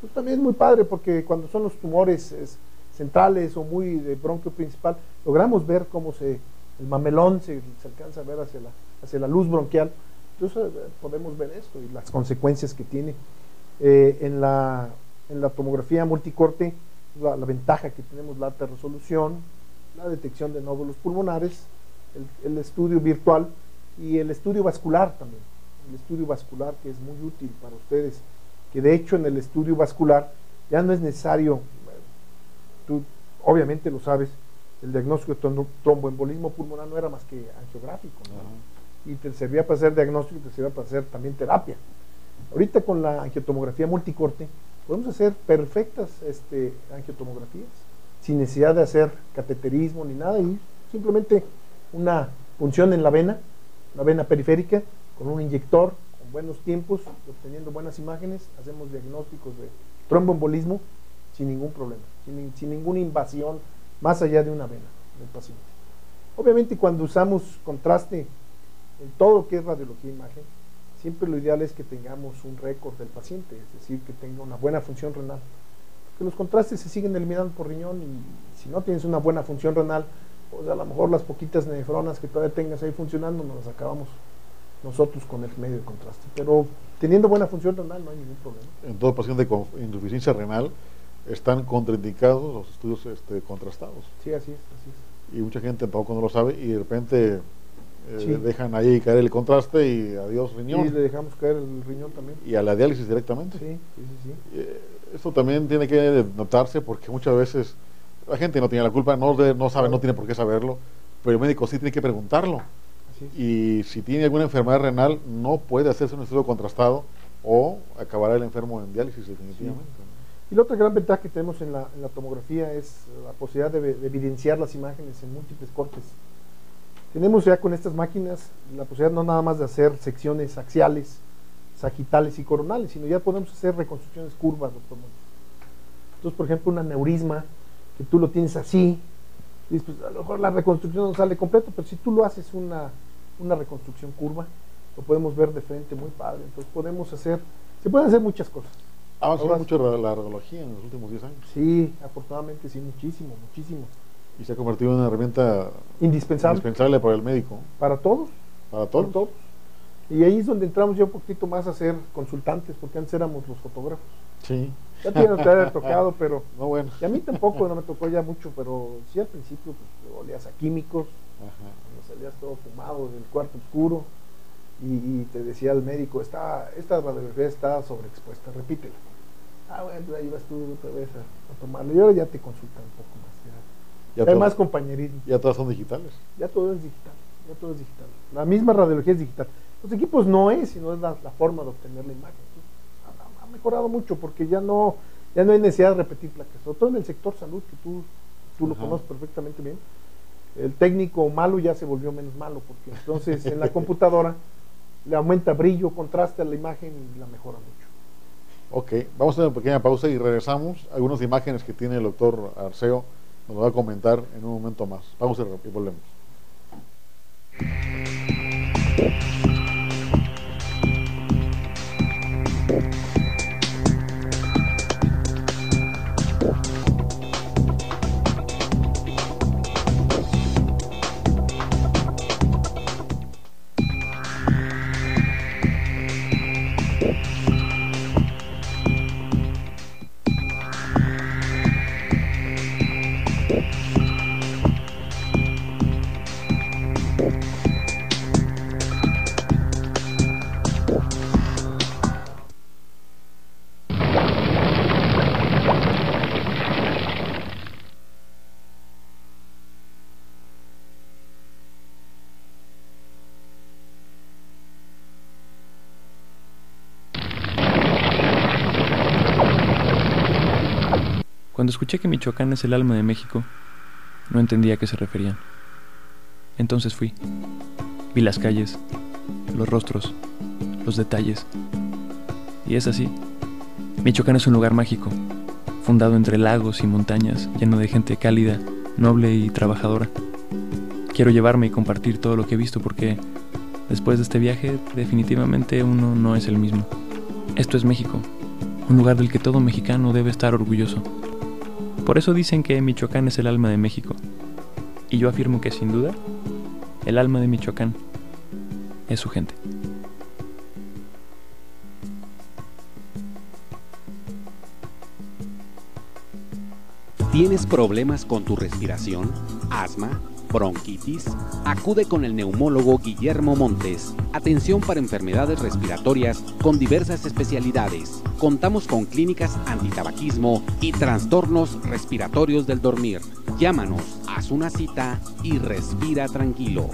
Pues también es muy padre, porque cuando son los tumores centrales o muy de bronquio principal, logramos ver cómo el mamelón se alcanza a ver hacia la luz bronquial. Entonces podemos ver esto y las consecuencias que tiene. En la tomografía multicorte, la ventaja que tenemos, la alta resolución, la detección de nódulos pulmonares, el estudio virtual y el estudio vascular también. El estudio vascular, que es muy útil para ustedes, que de hecho en el estudio vascular ya no es necesario, tú obviamente lo sabes, el diagnóstico de tromboembolismo pulmonar no era más que angiográfico, ¿no? Y te servía para hacer diagnóstico, te servía para hacer también terapia. Ahorita con la angiotomografía multicorte podemos hacer perfectas angiotomografías sin necesidad de hacer cateterismo ni nada, y simplemente una punción en la vena periférica con un inyector, con buenos tiempos, obteniendo buenas imágenes, hacemos diagnósticos de tromboembolismo sin ningún problema, sin ninguna invasión más allá de una vena del paciente. Obviamente cuando usamos contraste en todo lo que es radiología e imagen, siempre lo ideal es que tengamos un récord del paciente, es decir, que tenga una buena función renal, porque los contrastes se siguen eliminando por riñón, y si no tienes una buena función renal, pues a lo mejor las poquitas nefronas que todavía tengas ahí funcionando nos las acabamos nosotros con el medio de contraste, pero teniendo buena función renal no hay ningún problema. En todo paciente con insuficiencia renal están contraindicados los estudios contrastados. Sí, así es. Y mucha gente tampoco no lo sabe, y de repente dejan ahí caer el contraste y adiós riñón. Sí, le dejamos caer el riñón también. Y a la diálisis directamente. Sí. Esto también tiene que notarse, porque muchas veces la gente no tiene la culpa, no sabe, no tiene por qué saberlo, pero el médico sí tiene que preguntarlo. Y si tiene alguna enfermedad renal, no puede hacerse un estudio contrastado o acabará el enfermo en diálisis definitivamente. Y la otra gran ventaja que tenemos en la tomografía es la posibilidad de evidenciar las imágenes en múltiples cortes. Tenemos ya con estas máquinas la posibilidad no nada más de hacer secciones axiales, sagitales y coronales, sino ya podemos hacer reconstrucciones curvas, doctor Montes. Entonces, por ejemplo, un aneurisma, que tú lo tienes así, y pues, a lo mejor la reconstrucción no sale completo, pero si tú lo haces una reconstrucción curva, lo podemos ver de frente muy padre. Entonces se pueden hacer muchas cosas. Ha avanzado mucho la radiología en los últimos 10 años. Sí, afortunadamente sí, muchísimo, muchísimo. Y se ha convertido en una herramienta indispensable para el médico. Para todos. Para todos. Para todos. Y ahí es donde entramos ya un poquito más a ser consultantes, porque antes éramos los fotógrafos. Sí. Ya te haber tocado, pero... No, bueno. Y a mí tampoco, no me tocó ya mucho, pero sí al principio pues, olías a químicos, salías todo fumado del cuarto oscuro, y te decía el médico, esta radiografía está sobreexpuesta, repítela. Bueno, ahí vas tú otra vez a tomarlo, y ahora ya te consultan un poco más, ya hay más compañerismo. Ya todas son digitales. Ya todo es digital, la misma radiología es digital. Los equipos no es, sino es la forma de obtener la imagen. Ha mejorado mucho porque ya no hay necesidad de repetir placas, sobre todo en el sector salud, que tú lo conoces perfectamente bien. El técnico malo ya se volvió menos malo, porque entonces en la computadora le aumenta brillo, contraste a la imagen y la mejora mucho. Ok, vamos a hacer una pequeña pausa y regresamos. Algunas imágenes que tiene el doctor Arceo nos va a comentar en un momento más. Pausa y volvemos. Cuando escuché que Michoacán es el alma de México, no entendía a qué se referían. Entonces fui. Vi las calles, los rostros, los detalles. Y es así. Michoacán es un lugar mágico, fundado entre lagos y montañas, lleno de gente cálida, noble y trabajadora. Quiero llevarme y compartir todo lo que he visto porque, después de este viaje, definitivamente uno no es el mismo. Esto es México, un lugar del que todo mexicano debe estar orgulloso. Por eso dicen que Michoacán es el alma de México. Y yo afirmo que, sin duda, el alma de Michoacán es su gente. ¿Tienes problemas con tu respiración? ¿Asma? ¿Bronquitis? Acude con el neumólogo Guillermo Montes. Atención para enfermedades respiratorias con diversas especialidades. Contamos con clínicas antitabaquismo y trastornos respiratorios del dormir. Llámanos, haz una cita y respira tranquilo.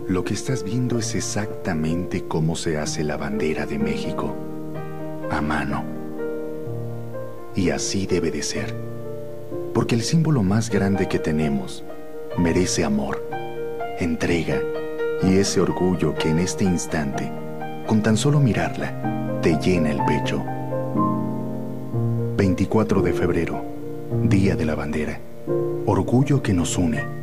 Lo que estás viendo es exactamente cómo se hace la bandera de México. A mano. Y así debe de ser. Porque el símbolo más grande que tenemos merece amor, entrega y ese orgullo que en este instante, con tan solo mirarla, te llena el pecho. 24 de febrero, Día de la Bandera. Orgullo que nos une.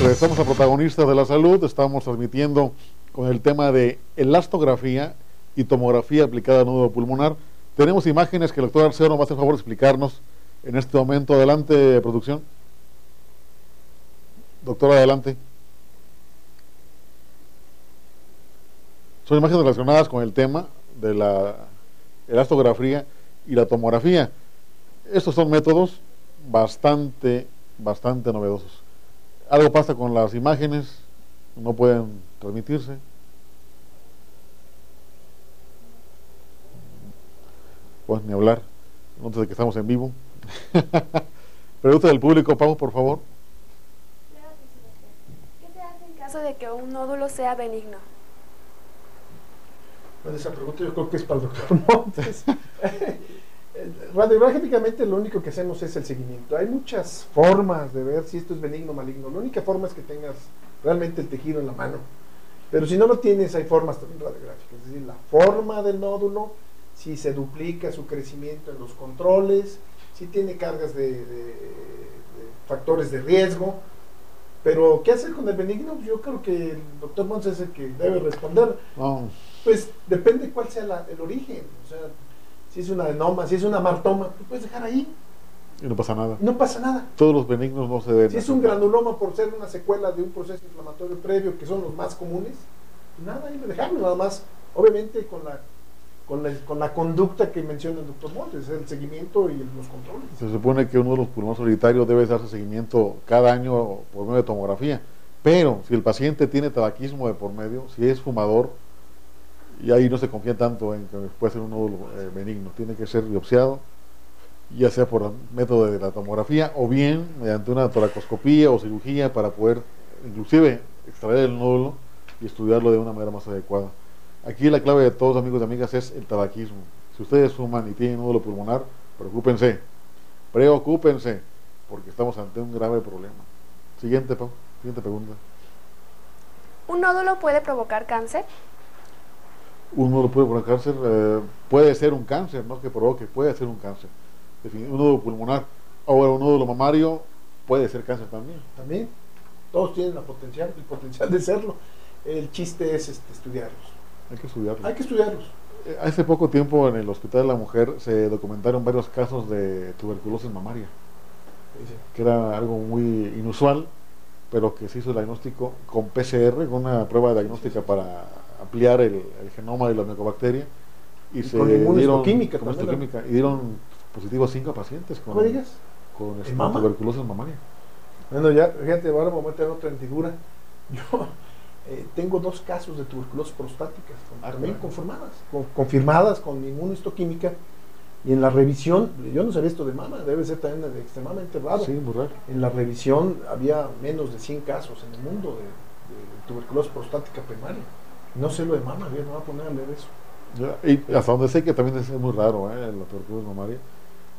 Estamos a Protagonistas de la Salud, estamos transmitiendo con el tema de elastografía y tomografía aplicada al nódulo pulmonar. Tenemos imágenes que el doctor Arceo nos va a hacer favor de explicarnos en este momento. Adelante, producción. Doctor, adelante. Son imágenes relacionadas con el tema de la elastografía y la tomografía. Estos son métodos bastante novedosos. Algo pasa con las imágenes, no pueden transmitirse. Pues ni hablar, antes de que estamos en vivo. Pregunta del público, Pau, por favor. ¿Qué se hace en caso de que un nódulo sea benigno? Bueno, esa pregunta yo creo que es para el doctor Montes. Radiográficamente lo único que hacemos es el seguimiento. Hay muchas formas de ver si esto es benigno o maligno. La única forma es que tengas realmente el tejido en la mano. Pero si no lo tienes, hay formas también radiográficas. Es decir, la forma del nódulo, si se duplica su crecimiento en los controles, sí tiene cargas de factores de riesgo, pero ¿qué hacer con el benigno? Pues yo creo que el doctor Montes es el que debe responder. No, Pues depende cuál sea el origen, o sea, si es un adenoma, si es una martoma, tú puedes dejar ahí, y no pasa nada. no pasa nada. Todos los benignos no se deben. Si es un granuloma por ser una secuela de un proceso inflamatorio previo, que son los más comunes, nada, hay que dejarlo, nada más, obviamente con la conducta que menciona el doctor Montes, el seguimiento y los controles. Se supone que uno de los pulmones solitarios debe darse seguimiento cada año por medio de tomografía, pero si el paciente tiene tabaquismo de por medio, si es fumador, y ahí no se confía tanto en que puede ser un nódulo benigno, tiene que ser biopsiado, ya sea por el método de la tomografía o bien mediante una toracoscopía o cirugía para poder inclusive extraer el nódulo y estudiarlo de una manera más adecuada. Aquí la clave de todos, amigos y amigas, es el tabaquismo. Si ustedes fuman y tienen nódulo pulmonar, preocúpense, porque estamos ante un grave problema. Siguiente pregunta. ¿Un nódulo puede provocar cáncer? Un nódulo puede provocar cáncer, puede ser un cáncer, no que provoque, puede ser un cáncer. Un nódulo pulmonar, ahora un nódulo mamario puede ser cáncer también. También, todos tienen el potencial de serlo. El chiste es estudiarlos. Hay que estudiarlos. Hay que estudiarlos. Hace poco tiempo en el Hospital de la Mujer se documentaron varios casos de tuberculosis mamaria, que era algo muy inusual, pero que se hizo el diagnóstico con PCR, con una prueba diagnóstica para ampliar el genoma de la micobacteria, y se con dieron inmunohistoquímica con también, histoquímica, y dieron positivo a 5 pacientes con ¿mama? tuberculosis mamaria. Bueno, ya, fíjate, ahora me voy a meter otra hendidura. Yo tengo 2 casos de tuberculosis prostática, también confirmadas con inmunohistoquímica, y en la revisión, yo no sabía esto de mama, debe ser también extremadamente raro. Sí, muy raro. En la revisión había menos de 100 casos en el mundo de tuberculosis prostática primaria. No sé lo de mama, bien, me voy a poner a leer eso. Y hasta donde sé que también es muy raro la tuberculosis mamaria.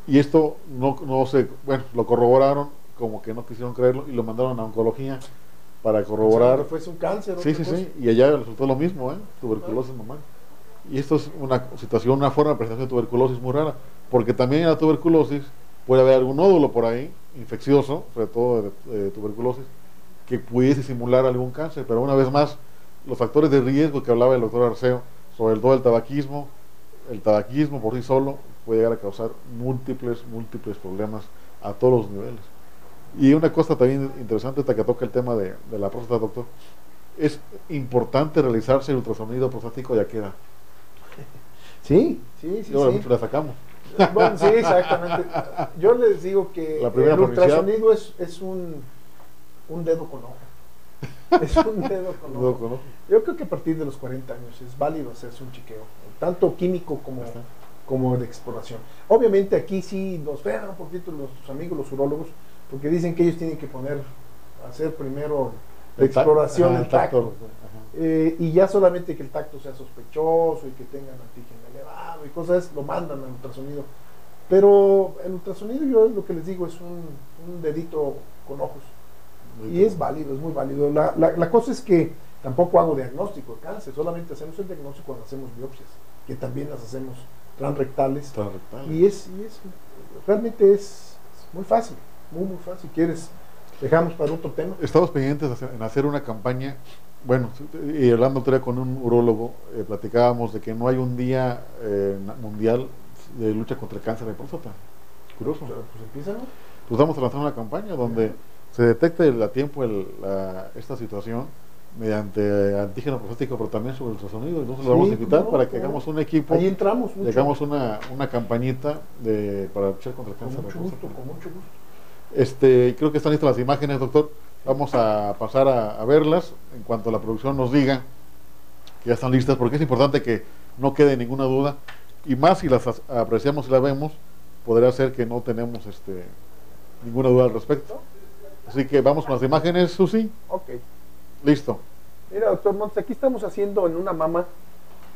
Y esto no sé, bueno, lo corroboraron, como que no quisieron creerlo, y lo mandaron a oncología para corroborar. Que fuese un cáncer. Sí, y allá resultó lo mismo, tuberculosis mamaria. Y esto es una situación, una forma de presentación de tuberculosis muy rara, porque también en la tuberculosis puede haber algún nódulo por ahí, infeccioso, sobre todo de tuberculosis, que pudiese simular algún cáncer, pero una vez más, los factores de riesgo que hablaba el doctor Arceo, sobre todo el tabaquismo por sí solo puede llegar a causar múltiples problemas a todos los niveles. Y una cosa también interesante, esta que toca el tema de la próstata, doctor, es importante realizarse el ultrasonido prostático ya queda. Sí. La sacamos. Bueno, sí, exactamente. Yo les digo que el ultrasonido es un dedo con ojo. Es un dedo con ojo. Yo creo que a partir de los 40 años es válido hacerse un chequeo, tanto químico como de exploración. Obviamente aquí sí nos vean un poquito nuestros amigos los urólogos, porque dicen que ellos tienen que hacer primero la exploración, el tacto. Y ya solamente que el tacto sea sospechoso y que tengan antígeno elevado y cosas, lo mandan al ultrasonido. Pero el ultrasonido, yo lo que les digo, es un dedito con ojos. Y es válido, es muy válido. La cosa es que tampoco hago diagnóstico de cáncer, solamente hacemos el diagnóstico cuando hacemos biopsias, que también las hacemos transrectales. Y realmente es muy fácil, muy fácil. ¿Quieres? Dejamos para otro tema. Estamos pendientes en hacer una campaña. Bueno, y hablando otra vez con un urólogo, platicábamos de que no hay un día mundial de lucha contra el cáncer de próstata. Curioso. Pues empieza, ¿no? Pues vamos a lanzar una campaña donde se detecte a tiempo esta situación mediante antígeno prostático, pero también sobre el ultrasonido. Entonces lo vamos a invitar para que hagamos un equipo. Ahí entramos. Hagamos una campañita para luchar contra el cáncer de próstata. Con mucho gusto. Creo que están listas las imágenes, doctor. Vamos a pasar a verlas en cuanto la producción nos diga que ya están listas, porque es importante que no quede ninguna duda, y más si las apreciamos y las vemos, podría ser que no tenemos ninguna duda al respecto. Así que vamos con las imágenes, Susi. Ok. Listo. Mira, doctor Montes, aquí estamos haciendo en una mama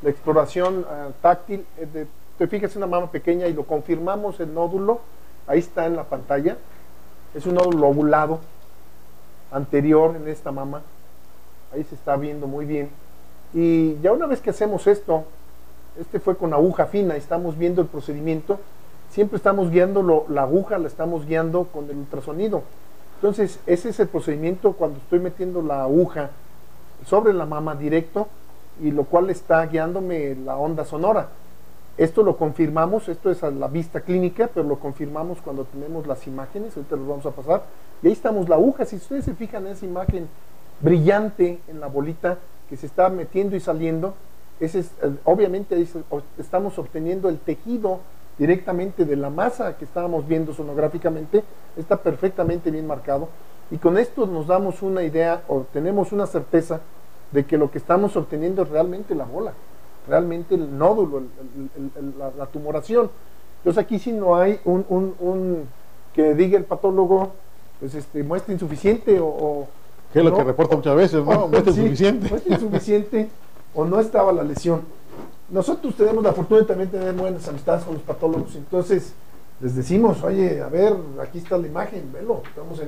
la exploración táctil. Te fijas, una mama pequeña y lo confirmamos el nódulo. Ahí está en la pantalla. Es un nódulo ovulado anterior en esta mama. Ahí se está viendo muy bien. Y ya una vez que hacemos esto, fue con aguja fina, estamos viendo el procedimiento. siempre estamos guiando la aguja, la estamos guiando con el ultrasonido. Entonces, ese es el procedimiento cuando estoy metiendo la aguja sobre la mama directo, y lo cual está guiándome la onda sonora. Esto lo confirmamos, esto es a la vista clínica, pero lo confirmamos cuando tenemos las imágenes, ahorita los vamos a pasar, y ahí estamos la aguja. Si ustedes se fijan en esa imagen brillante en la bolita que se está metiendo y saliendo, obviamente ahí estamos obteniendo el tejido directamente de la masa que estábamos viendo sonográficamente, está perfectamente bien marcado, y con esto nos damos una idea o tenemos una certeza de que lo que estamos obteniendo es realmente la bola, realmente el nódulo, la tumoración. Entonces aquí sí no hay un que diga el patólogo, pues muestra insuficiente o que es lo que reporta muchas veces, ¿no? Muestra insuficiente. Muestra insuficiente o no estaba la lesión. Nosotros tenemos la fortuna de también tener buenas amistades con los patólogos, entonces les decimos, oye, a ver, aquí está la imagen, velo, estamos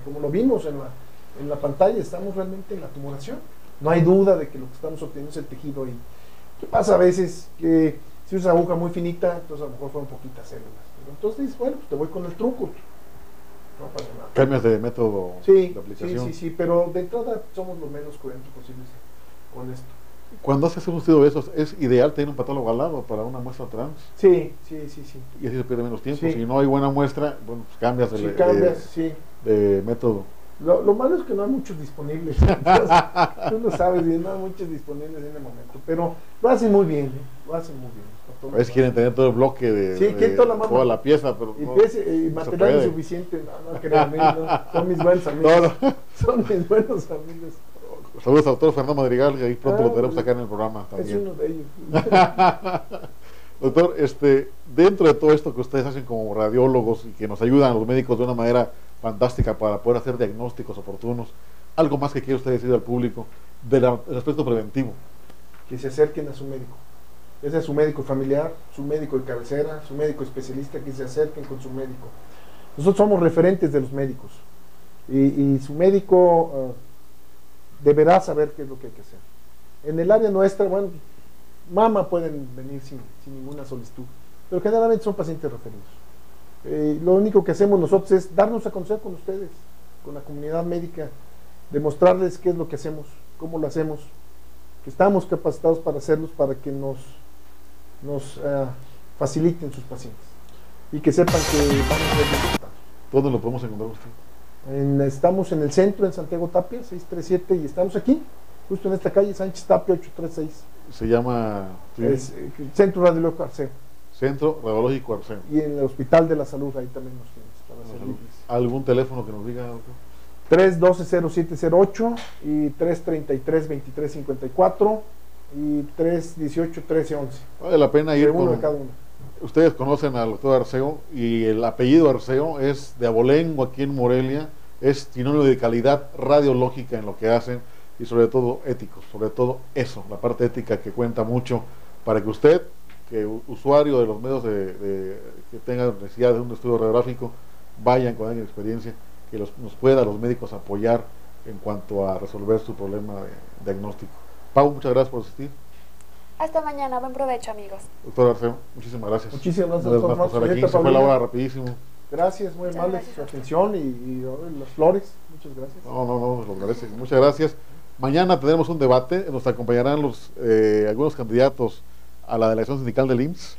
como lo vimos en la pantalla, estamos realmente en la tumoración. No hay duda de que lo que estamos obteniendo es el tejido. Y ¿qué pasa a veces? Que si usas aguja muy finita, entonces a lo mejor fueron poquitas células. Pero entonces dices, bueno, pues te voy con el truco. No pasa nada. Cambias de método de aplicación. Sí, pero de entrada somos lo menos cruentos posibles con esto. Cuando haces un estudio de esos, ¿es ideal tener un patólogo al lado para una muestra trans? Sí. Y así se pierde menos tiempo. Sí. Si no hay buena muestra, bueno, pues cambias de método. Lo malo es que no hay muchos disponibles. Entonces, tú lo sabes bien, no hay muchos disponibles en el momento. Pero lo hacen muy bien, lo hacen muy bien. A veces quieren tener todo el bloque de toda la pieza, pero y material insuficiente, no créanme, son mis buenos amigos. Son mis buenos amigos. Saludos al doctor Fernando Madrigal, que ahí pronto lo tenemos acá en el programa también. Es uno de ellos. Doctor, dentro de todo esto que ustedes hacen como radiólogos y que nos ayudan a los médicos de una manera fantástica para poder hacer diagnósticos oportunos, algo más que quiere usted decir al público del aspecto preventivo. Que se acerquen a su médico. Ese es su médico familiar, su médico de cabecera, su médico especialista, que se acerquen con su médico. Nosotros somos referentes de los médicos y su médico deberá saber qué es lo que hay que hacer. En el área nuestra, bueno, mama pueden venir sin ninguna solicitud, pero generalmente son pacientes referidos. Lo único que hacemos nosotros es darnos a conocer con ustedes, con la comunidad médica, demostrarles qué es lo que hacemos, cómo lo hacemos, que estamos capacitados para hacerlos, para que nos faciliten sus pacientes y que sepan que vamos a ver resultados. ¿Dónde lo podemos encontrar usted? Estamos en el centro, en Santiago Tapia, 637, y estamos aquí, justo en esta calle, Sánchez Tapia 836. Se llama Centro Radiológico Arceo. Centro Radiológico Arceo. Y en el Hospital de la Salud, ahí también nos tienes para servirles. ¿Algún teléfono que nos diga, doctor? 312-0708 y 333-2354 y 318-1311. Vale la pena ir uno de cada uno. Ustedes conocen al doctor Arceo y el apellido Arceo es de abolengo aquí en Morelia, es sinónimo de calidad radiológica en lo que hacen y sobre todo éticos, sobre todo eso, la parte ética que cuenta mucho para que usted, que usuario de los medios que tenga necesidad de un estudio radiográfico, vayan con alguien de experiencia que nos pueda los médicos apoyar en cuanto a resolver su problema diagnóstico. Pau, muchas gracias por asistir. Hasta mañana, buen provecho, amigos. Doctor Arceo, muchísimas gracias. Muchísimas gracias, doctor. Por estar aquí. Se fue la hora rapidísimo. Gracias, muy amable su atención y las flores. Muchas gracias. No, los agradece. Muchas gracias. Mañana tendremos un debate, nos acompañarán algunos candidatos a la delegación sindical del IMSS,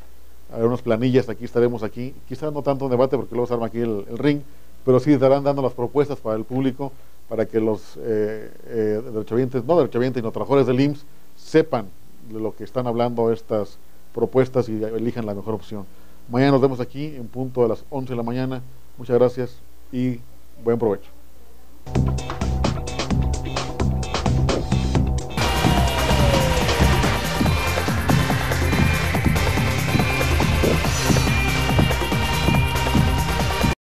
a ver unas planillas, estaremos aquí, quizás no tanto un debate porque luego se arma aquí el ring, pero sí estarán dando las propuestas para el público, para que los derechohabientes, no derechohabientes, sino trabajadores del IMSS sepan de lo que están hablando estas propuestas y elijan la mejor opción. Mañana nos vemos aquí en punto de las 11 de la mañana. Muchas gracias y buen provecho.